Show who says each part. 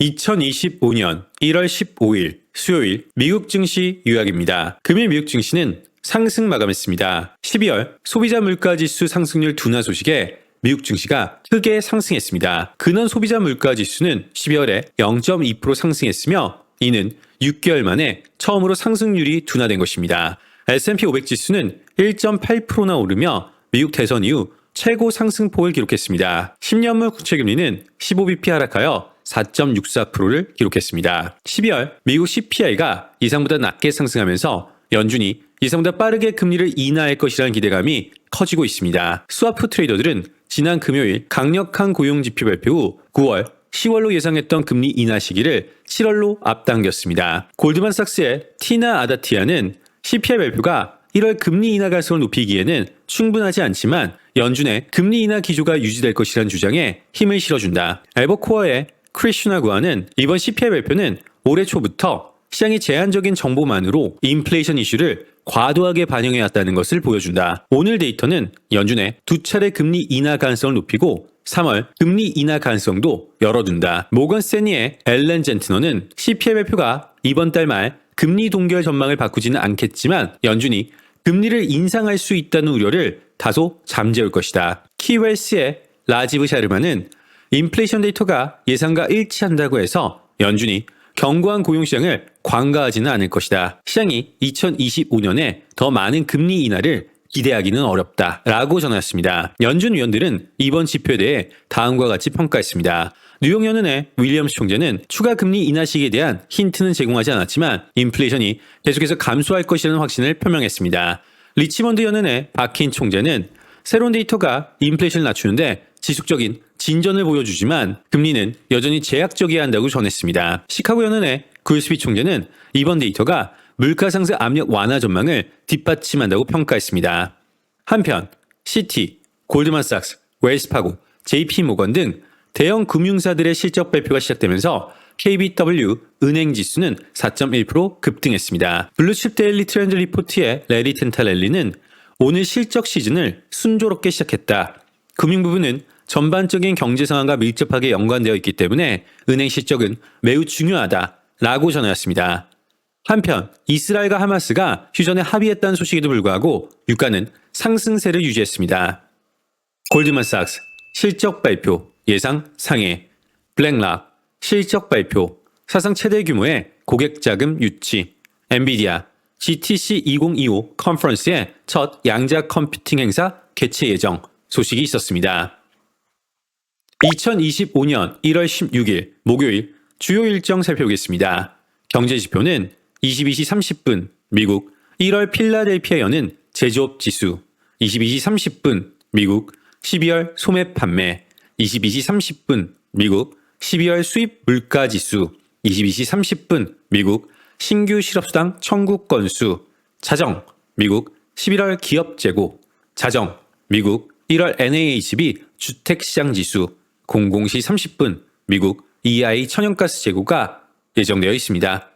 Speaker 1: 2025년 1월 15일 수요일 미국 증시 요약입니다. 금일 미국 증시는 상승 마감했습니다. 12월 소비자 물가지수 상승률 둔화 소식에 미국 증시가 크게 상승했습니다. 근원 소비자 물가지수는 12월에 0.2% 상승했으며 이는 6개월 만에 처음으로 상승률이 둔화된 것입니다. S&P 500 지수는 1.8%나 오르며 미국 대선 이후 최고 상승폭을 기록했습니다. 10년물 국채금리는 15bp 하락하여 4.64%를 기록했습니다. 12월 미국 CPI가 예상보다 낮게 상승하면서 연준이 예상보다 빠르게 금리를 인하할 것이라는 기대감이 커지고 있습니다. 스와프 트레이더들은 지난 금요일 강력한 고용지표 발표 후 9월, 10월로 예상했던 금리 인하 시기를 7월로 앞당겼습니다. 골드만삭스의 티나 아다티아는 CPI 발표가 1월 금리 인하 가능성을 높이기에는 충분하지 않지만 연준의 금리 인하 기조가 유지될 것이라는 주장에 힘을 실어준다. 에버코어의 크리슈나 구아는 이번 CPI 발표는 올해 초부터 시장이 제한적인 정보만으로 인플레이션 이슈를 과도하게 반영해왔다는 것을 보여준다. 오늘 데이터는 연준의 두 차례 금리 인하 가능성을 높이고 3월 금리 인하 가능성도 열어둔다. 모건 스탠리의 앨런 젠트너는 CPI 발표가 이번 달 말 금리 동결 전망을 바꾸지는 않겠지만 연준이 금리를 인상할 수 있다는 우려를 다소 잠재울 것이다. 키웰스의 라지브 샤르마는 인플레이션 데이터가 예상과 일치한다고 해서 연준이 견고한 고용시장을 관가하지는 않을 것이다. 시장이 2025년에 더 많은 금리 인하를 기대하기는 어렵다 라고 전했습니다. 연준 위원들은 이번 지표에 대해 다음과 같이 평가했습니다. 뉴욕연은의 윌리엄스 총재는 추가 금리 인하 시기에 대한 힌트는 제공하지 않았지만 인플레이션이 계속해서 감소할 것이라는 확신을 표명했습니다. 리치먼드 연은의 박힌 총재는 새로운 데이터가 인플레이션을 낮추는데 지속적인 진전을 보여주지만 금리는 여전히 제약적이어야 한다고 전했습니다. 시카고 연은의 굴스비 총재는 이번 데이터가 물가 상승 압력 완화 전망을 뒷받침한다고 평가했습니다. 한편 시티, 골드만삭스, 웰스파고, JP모건 등 대형 금융사들의 실적 발표가 시작되면서 KBW 은행 지수는 4.1% 급등했습니다. 블루칩 데일리 트렌드 리포트의 레리 텐탈렐리는 오늘 실적 시즌을 순조롭게 시작했다. 금융 부분은 전반적인 경제 상황과 밀접하게 연관되어 있기 때문에 은행 실적은 매우 중요하다라고 전했습니다. 한편 이스라엘과 하마스가 휴전에 합의했다는 소식에도 불구하고 유가는 상승세를 유지했습니다. 골드만삭스 실적 발표 예상 상해, 블랙락 실적 발표 사상 최대 규모의 고객 자금 유치, 엔비디아 GTC 2025 컨퍼런스의 첫 양자 컴퓨팅 행사 개최 예정 소식이 있었습니다. 2025년 1월 16일 목요일 주요 일정 살펴보겠습니다. 경제지표는 22시 30분 미국 1월 필라델피아 여는 제조업 지수, 22시 30분 미국 12월 소매 판매, 22시 30분 미국 12월 수입 물가 지수, 22시 30분 미국 신규 실업수당 청구 건수, 자정 미국 11월 기업 재고, 자정 미국 1월 NAHB 주택시장 지수, 00시 30분 미국 EI 천연가스 재고가 예정되어 있습니다.